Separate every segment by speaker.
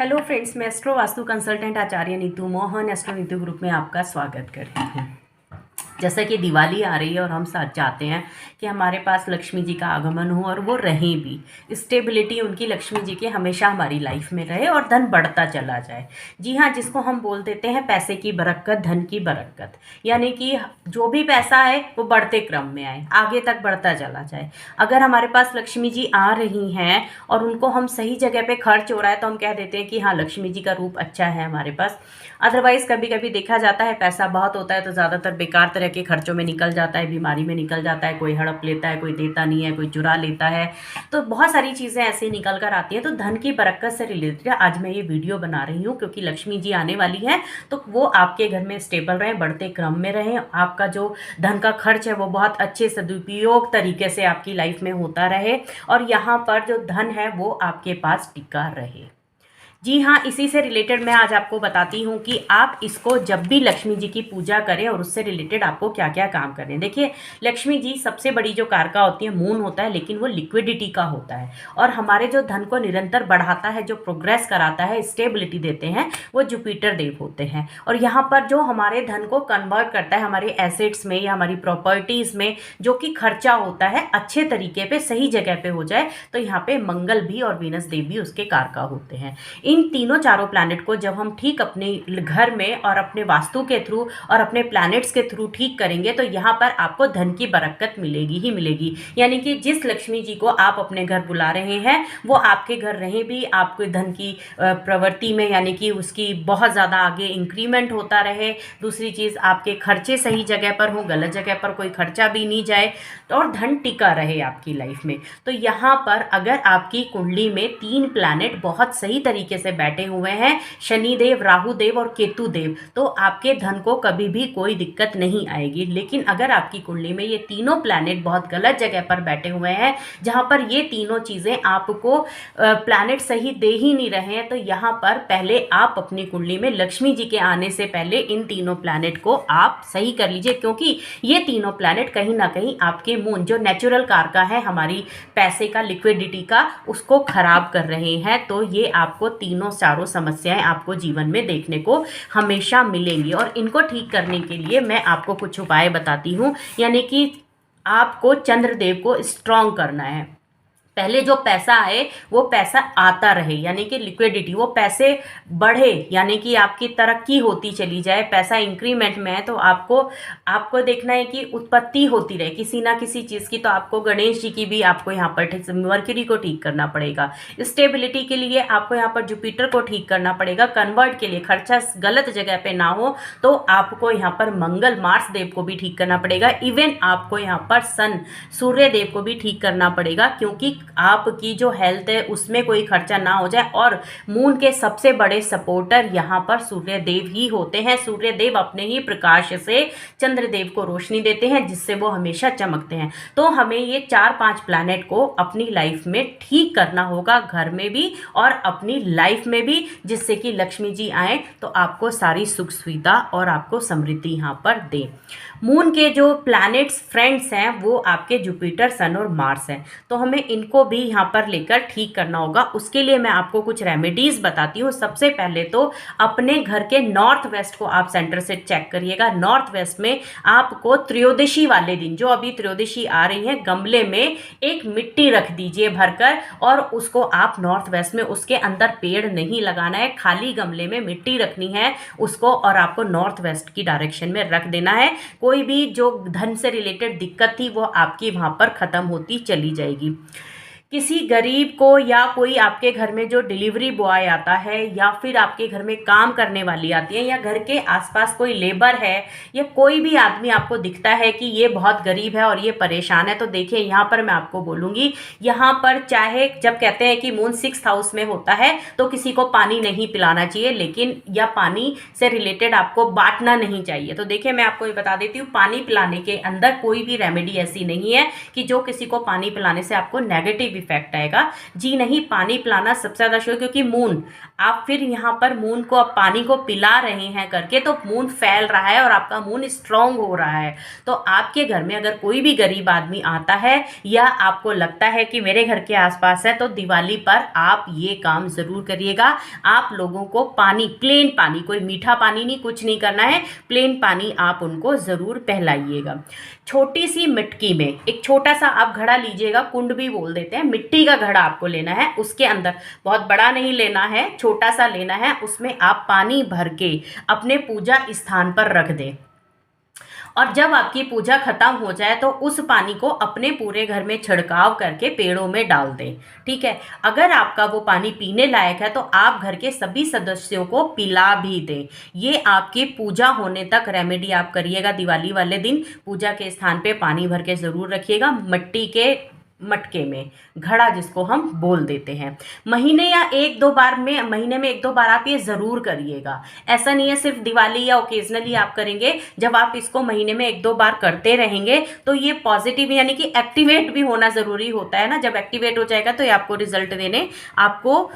Speaker 1: Hello friends, मैं astro vastu consultant आचार्य Neetu Mohan astro Neetu group में आपका स्वागत करती हूँ। जैसा कि दिवाली आ रही है और हम साथ चाहते हैं कि हमारे पास लक्ष्मी जी का आगमन हो और वो रहें भी, स्टेबिलिटी उनकी लक्ष्मी जी की हमेशा हमारी लाइफ में रहे और धन बढ़ता चला जाए। जी हाँ, जिसको हम बोल देते हैं पैसे की बरकत, धन की बरकत, यानी कि जो भी पैसा है वो बढ़ते क्रम में आए, आगे तक बढ़ता चला जाए। अगर हमारे पास लक्ष्मी जी आ रही हैं और उनको हम सही जगह पे खर्च हो रहा है तो हम कह देते हैं कि हाँ, लक्ष्मी जी का रूप अच्छा है हमारे पास। अदरवाइज़ कभी कभी देखा जाता है पैसा बहुत होता है तो ज़्यादातर बेकार तरह के खर्चों में निकल जाता है, बीमारी में निकल जाता है, कोई हड़प लेता है, कोई देता नहीं है, कोई चुरा लेता है, तो बहुत सारी चीज़ें ऐसे निकल कर आती हैं। तो धन की बरकत से रिलेटेड आज मैं ये वीडियो बना रही हूँ क्योंकि लक्ष्मी जी आने वाली हैं, तो वो आपके घर में स्टेबल रहें, बढ़ते क्रम में रहें, आपका जो धन का खर्च है वो बहुत अच्छे सदुपयोग तरीके से आपकी लाइफ में होता रहे और यहाँ पर जो धन है वो आपके पास टिका रहे। जी हाँ, इसी से रिलेटेड मैं आज आपको बताती हूँ कि आप इसको जब भी लक्ष्मी जी की पूजा करें और उससे रिलेटेड आपको क्या क्या काम करने हैं। देखिए, लक्ष्मी जी सबसे बड़ी जो कारका होती है, मून होता है, लेकिन वो लिक्विडिटी का होता है और हमारे जो धन को निरंतर बढ़ाता है, जो प्रोग्रेस कराता है, स्टेबिलिटी देते हैं, वो जुपिटर देव होते हैं। और यहाँ पर जो हमारे धन को कन्वर्ट करता है हमारे एसेट्स में या हमारी प्रॉपर्टीज़ में, जो कि खर्चा होता है अच्छे तरीके पे सही जगह पे हो जाए, तो यहाँ पे मंगल भी और वीनस देव भी उसके कारका होते हैं। इन तीनों चारों प्लैनेट को जब हम ठीक अपने घर में और अपने वास्तु के थ्रू और अपने प्लैनेट्स के थ्रू ठीक करेंगे तो यहाँ पर आपको धन की बरकत मिलेगी ही मिलेगी। यानी कि जिस लक्ष्मी जी को आप अपने घर बुला रहे हैं वो आपके घर रहें भी, आपके धन की प्रवृत्ति में यानी कि उसकी बहुत ज़्यादा आगे इंक्रीमेंट होता रहे। दूसरी चीज़, आपके खर्चे सही जगह पर हों, गलत जगह पर कोई खर्चा भी नहीं जाए और धन टिका रहे आपकी लाइफ में। तो यहाँ पर अगर आपकी कुंडली में 3 प्लैनेट बहुत सही तरीके से बैठे हुए हैं, शनि देव, राहु देव और केतु देव, तो आपके धन को कभी भी कोई दिक्कत नहीं आएगी। लेकिन अगर आपकी कुंडली में ये तीनों प्लैनेट बहुत गलत जगह पर बैठे हुए हैं, जहां पर ये तीनों चीज़ें आपको प्लैनेट सही दे ही नहीं रहे हैं, तो यहाँ पर पहले आप अपनी कुंडली में लक्ष्मी जी के आने से पहले इन तीनों प्लैनेट को आप सही कर लीजिए, क्योंकि ये तीनों प्लैनेट कहीं ना कहीं आपके मून, जो नेचुरल कारका है हमारी पैसे का, लिक्विडिटी का, उसको खराब कर रहे हैं। तो ये आपको तीनों चारों समस्याएं आपको जीवन में देखने को हमेशा मिलेंगी और इनको ठीक करने के लिए मैं आपको कुछ उपाय बताती हूँ। यानी कि आपको चंद्रदेव को स्ट्रॉन्ग करना है। पहले जो पैसा आए वो पैसा आता रहे, यानी कि लिक्विडिटी, वो पैसे बढ़े, यानी कि आपकी तरक्की होती चली जाए, पैसा इंक्रीमेंट में है तो आपको देखना है कि उत्पत्ति होती रहे किसी ना किसी चीज़ की। तो आपको गणेश जी की भी आपको यहाँ पर मर्क्यूरी को ठीक करना पड़ेगा। स्टेबिलिटी के लिए आपको यहाँ पर जुपिटर को ठीक करना पड़ेगा। कन्वर्ट के लिए खर्चा गलत जगह पे ना हो तो आपको यहाँ पर मंगल, मार्स देव को भी ठीक करना पड़ेगा। इवन आपको यहाँ पर सन, सूर्य देव को भी ठीक करना पड़ेगा, क्योंकि आपकी जो हेल्थ है उसमें कोई खर्चा ना हो जाए। और मून के सबसे बड़े सपोर्टर यहाँ पर सूर्य देव ही होते हैं। सूर्य देव अपने ही प्रकाश से चंद्रदेव को रोशनी देते हैं, जिससे वो हमेशा चमकते हैं। तो हमें ये 4-5 प्लैनेट को अपनी लाइफ में ठीक करना होगा, घर में भी और अपनी लाइफ में भी, जिससे कि लक्ष्मी जी आए तो आपको सारी सुख सुविधा और आपको समृद्धि यहाँ पर दें। मून के जो प्लैनेट्स फ्रेंड्स हैं वो आपके जुपिटर, सन और मार्स हैं, तो हमें इनको भी यहाँ पर लेकर ठीक करना होगा। उसके लिए मैं आपको कुछ रेमेडीज़ बताती हूँ। सबसे पहले तो अपने घर के नॉर्थ वेस्ट को आप सेंटर से चेक करिएगा। नॉर्थ वेस्ट में आपको त्रयोदशी वाले दिन, जो अभी त्रयोदशी आ रही है, गमले में एक मिट्टी रख दीजिए भरकर और उसको आप नॉर्थ वेस्ट में, उसके अंदर पेड़ नहीं लगाना है, खाली गमले में मिट्टी रखनी है उसको और आपको नॉर्थ वेस्ट की डायरेक्शन में रख देना है। कोई भी जो धन से रिलेटेड दिक्कत थी वो आपकी वहाँ पर ख़त्म होती चली जाएगी। किसी गरीब को या कोई आपके घर में जो डिलीवरी बॉय आता है या फिर आपके घर में काम करने वाली आती है या घर के आसपास कोई लेबर है या कोई भी आदमी आपको दिखता है कि ये बहुत गरीब है और ये परेशान है, तो देखिए यहाँ पर मैं आपको बोलूँगी, यहाँ पर चाहे जब कहते हैं कि मून 6th हाउस में होता है तो किसी को पानी नहीं पिलाना चाहिए, लेकिन या पानी से रिलेटेड आपको बांटना नहीं चाहिए। तो देखिए मैं आपको ये बता देती हूँ, पानी पिलाने के अंदर कोई भी रेमेडी ऐसी नहीं है कि जो किसी को पानी पिलाने से आपको नेगेटिव इफेक्ट आएगा। जी नहीं, पानी पिलाना सबसे ज़्यादा शुरू, क्योंकि मून आप फिर यहाँ पर मून को अब पानी को पिला रहे हैं करके तो मून फैल रहा है और आपका मून स्ट्रांग हो रहा है। तो आपके घर में अगर कोई भी गरीब आदमी आता है या आपको लगता है कि मेरे घर के आसपास है, तो दिवाली पर आप ये काम ज़रूर करिएगा। आप लोगों को पानी, प्लेन पानी, कोई मीठा पानी नहीं, कुछ नहीं करना है, प्लेन पानी आप उनको ज़रूर पिलाइएगा। छोटी सी मटकी में एक छोटा सा आप घड़ा लीजिएगा, कुंड भी बोल देते हैं, मिट्टी का घड़ा आपको लेना है। उसके अंदर बहुत बड़ा नहीं लेना है, छोटा सा लेना है, उसमें आप पानी भर के अपने पूजा स्थान पर रख दें। और जब आपकी पूजा खत्म हो जाए तो उस पानी को अपने पूरे घर में छिड़काव करके पेड़ों में डाल दें। ठीक है, अगर आपका वो पानी पीने लायक है तो आप घर के सभी सदस्यों को पिला भी दें। ये आपकी पूजा होने तक रेमेडी आप करिएगा। दिवाली वाले दिन पूजा के स्थान पे पानी भर के ज़रूर रखिएगा, मिट्टी के मटके में, घड़ा जिसको हम बोल देते हैं। महीने या एक दो बार में, महीने में एक दो बार आप ये ज़रूर करिएगा। ऐसा नहीं है सिर्फ दिवाली या ओकेजनली आप करेंगे। जब आप इसको महीने में एक दो बार करते रहेंगे तो ये पॉजिटिव यानी कि एक्टिवेट भी होना ज़रूरी होता है ना। जब एक्टिवेट हो जाएगा तो ये आपको रिजल्ट देने आपको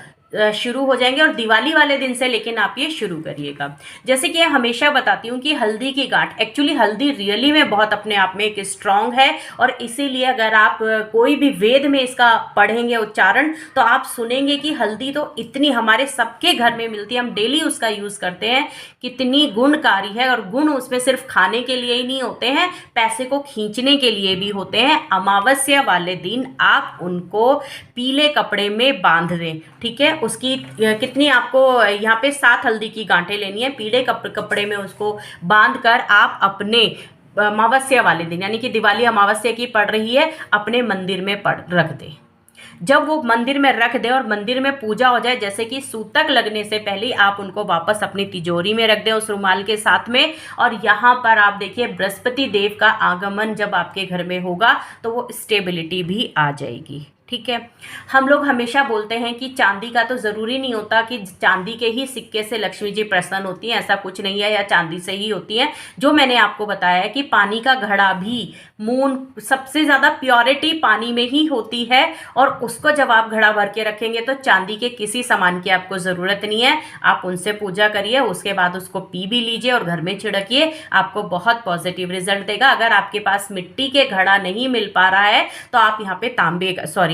Speaker 1: शुरू हो जाएंगे। और दिवाली वाले दिन से लेकिन आप ये शुरू करिएगा। जैसे कि हमेशा बताती हूँ कि हल्दी की गांठ, एक्चुअली हल्दी रियली में बहुत अपने आप में एक स्ट्रांग है, और इसीलिए अगर आप कोई भी वेद में इसका पढ़ेंगे उच्चारण तो आप सुनेंगे कि हल्दी तो इतनी हमारे सबके घर में मिलती है, हम डेली उसका यूज़ करते हैं, कितनी गुणकारी है। और गुण उसमें सिर्फ खाने के लिए ही नहीं होते हैं, पैसे को खींचने के लिए भी होते हैं। अमावस्या वाले दिन आप उनको पीले कपड़े में बांध दें। ठीक है, उसकी कितनी आपको यहाँ पे 7 हल्दी की गांठें लेनी है, पीले कपड़े में उसको बांध कर आप अपने अमावस्या वाले दिन, यानी कि दिवाली अमावस्या की पड़ रही है, अपने मंदिर में रख दें। जब वो मंदिर में रख दें और मंदिर में पूजा हो जाए, जैसे कि सूतक लगने से पहले आप उनको वापस अपनी तिजोरी में रख दें उस रुमाल के साथ में। और यहाँ पर आप देखिए बृहस्पति देव का आगमन जब आपके घर में होगा तो वो स्टेबिलिटी भी आ जाएगी। ठीक है, हम लोग हमेशा बोलते हैं कि चांदी का तो ज़रूरी नहीं होता कि चांदी के ही सिक्के से लक्ष्मी जी प्रसन्न होती हैं, ऐसा कुछ नहीं है, या चांदी से ही होती हैं। जो मैंने आपको बताया है कि पानी का घड़ा भी, मून, सबसे ज़्यादा प्योरिटी पानी में ही होती है, और उसको जब आप घड़ा भर के रखेंगे तो चांदी के किसी सामान की आपको ज़रूरत नहीं है। आप उनसे पूजा करिए, उसके बाद उसको पी भी लीजिए और घर में छिड़किए, आपको बहुत पॉजिटिव रिजल्ट देगा। अगर आपके पास मिट्टी के घड़ा नहीं मिल पा रहा है तो आप यहाँ पे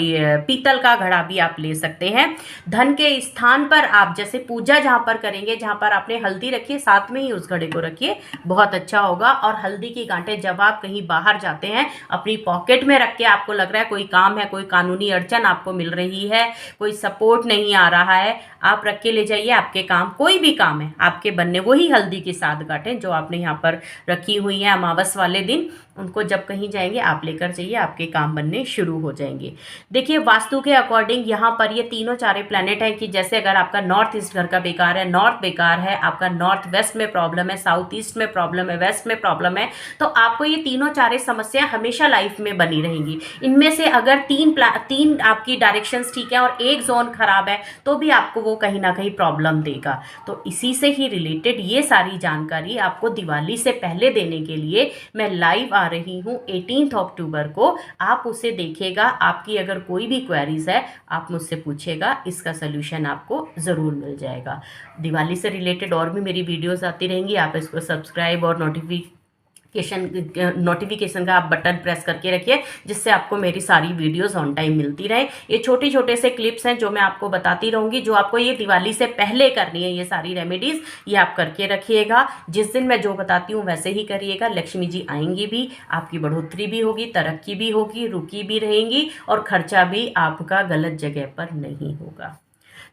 Speaker 1: पीतल का घड़ा भी आप ले सकते हैं। धन के स्थान पर आप जैसे पूजा जहां पर करेंगे, जहां पर आपने हल्दी रखी है, साथ में ही उस घड़े को रखिए, बहुत अच्छा होगा। और हल्दी की गांठें जब आप कहीं बाहर जाते हैं अपनी पॉकेट में रख के, आपको लग रहा है कोई काम है, कोई कानूनी अड़चन आपको मिल रही है, कोई सपोर्ट नहीं आ रहा है, आप रख के ले जाइए। आपके काम, कोई भी काम है आपके बनने, वही हल्दी की 7 गांठें जो आपने यहाँ पर रखी हुई हैं अमावस वाले दिन, उनको जब कहीं जाएंगे आप लेकर जाइए, आपके काम बनने शुरू हो जाएंगे। देखिए वास्तु के अकॉर्डिंग यहाँ पर ये तीनों चारे प्लैनेट हैं कि जैसे अगर आपका नॉर्थ ईस्ट घर का बेकार है, नॉर्थ बेकार है, आपका नॉर्थ वेस्ट में प्रॉब्लम है, साउथ ईस्ट में प्रॉब्लम है, वेस्ट में प्रॉब्लम है, तो आपको ये तीनों चारे समस्या हमेशा लाइफ में बनी रहेंगी। इनमें से अगर तीन आपकी डायरेक्शंस ठीक है और एक जोन खराब है तो भी आपको वो कहीं ना कहीं प्रॉब्लम देगा। तो इसी से ही रिलेटेड ये सारी जानकारी आपको दिवाली से पहले देने के लिए मैं लाइव आ रही हूँ 18 अक्टूबर को। आप उसे देखिएगा, आपकी अगर कोई भी क्वेरीज है आप मुझसे पूछेगा, इसका सलूशन आपको ज़रूर मिल जाएगा। दिवाली से रिलेटेड और भी मेरी वीडियोस आती रहेंगी, आप इसको सब्सक्राइब और नोटिफिकेशन का आप बटन प्रेस करके रखिए, जिससे आपको मेरी सारी वीडियोस ऑन टाइम मिलती रहे। ये छोटे छोटे से क्लिप्स हैं जो मैं आपको बताती रहूँगी, जो आपको ये दिवाली से पहले करनी है। ये सारी रेमेडीज़ ये आप करके रखिएगा, जिस दिन मैं जो बताती हूँ वैसे ही करिएगा। लक्ष्मी जी आएंगी भी, आपकी बढ़ोतरी भी होगी, तरक्की भी होगी, रुकी भी रहेंगी, और खर्चा भी आपका गलत जगह पर नहीं होगा।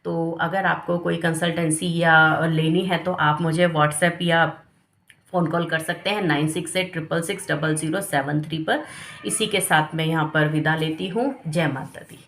Speaker 1: तो अगर आपको कोई कंसल्टेंसी या लेनी है तो आप मुझे व्हाट्सएप या फ़ोन कॉल कर सकते हैं 9686660073 पर। इसी के साथ मैं यहाँ पर विदा लेती हूँ। जय माता दी।